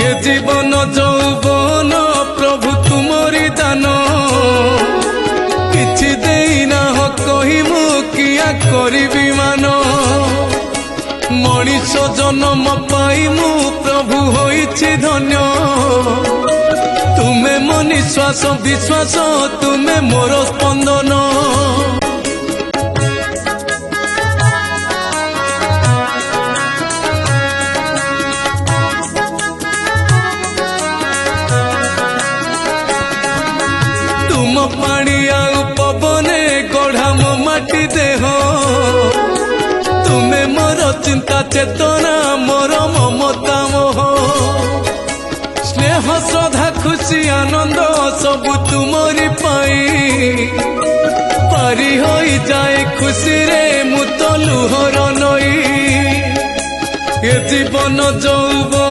ए जीवन जौवन प्रभु तुमरी दान किछि देना हो कही मु किया करिबी मान मनीष जन्म पाई मु प्रभु होइछि धन्य तुमे मो निश्वास विश्वास तुमे मोर स्पंदन तुम पानी आउ पवने गढ़ा मो माटी देह तुमे मोर चिंता चेतना मोर ममता मोह स्नेह श्रद्धा खुशी आनंद सबु तुमरी पाई पारी होई जाए खुशी रे मु तो लुहर नई ए जीवन जौवन